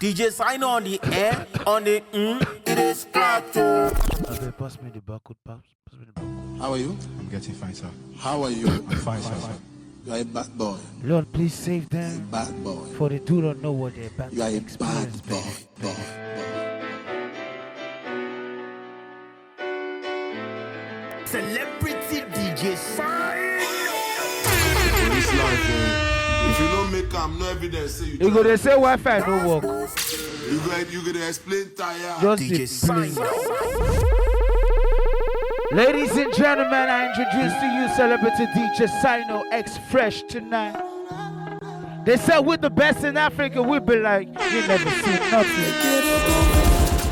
DJ sign on the air, on the it is plateau. Okay, pass me the barcode, pass me the barcode. How are you? I'm getting fine, sir. How are you? I'm fine, sir. You are a bad boy. Lord, please save them. Bad boy. For they do not know what they're about You are to a experience. bad boy. Celebrity DJ sign. This life, if you don't make no evidence, say You go to say Wi-Fi no work. you gonna explain tire. Just DJ sign. Ladies and gentlemen, I introduce to you celebrity DJ Sino X Fresh tonight. They said we're the best in Africa. We be like, you never seen nothing.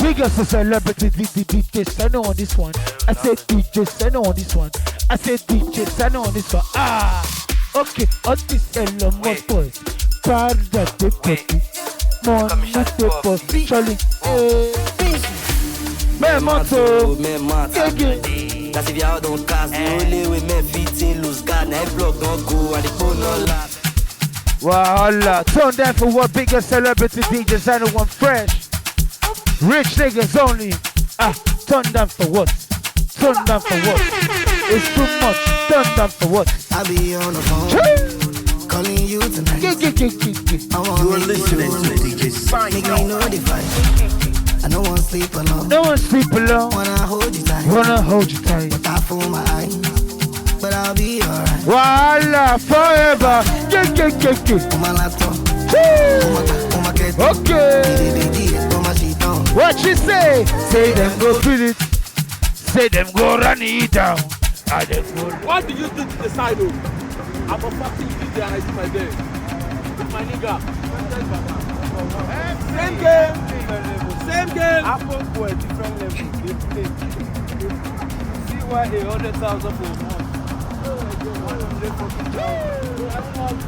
We got a celebrity DJ Sino on this one. I said DJ Sino on this one. I said DJ Sino on this one. Ah, okay. All this Elon Musk boy. Proud that they put it. Money they for Charlie. Men motto. That's if y'all don't cast the only way men fit in loose guard. Now block don't go and the phone no laugh. Voila, turn down for what bigger celebrity DJs I don't want fresh. Rich niggas only. Turn down for what? Turn down for what? It's too much. Turn down for what? I'll be on the phone calling you tonight. You are listening to DJ sign. Make me notified. I don't want to sleep alone. No one sleep alone. Wanna hold you tight. Wanna hold you tight. But I fool my eyes. But I'll be alright. Voila, forever. On my laptop. On my cat. Okay. On my sheet on. What you say? Say them go feel it. Say them go run it down. What do you do to the side of? I'm a fucking DJ and I do my day. With my nigga. Same game. Same game. Apple for a different level. They play. See why 100,000 for a month. 100 fucking thousand.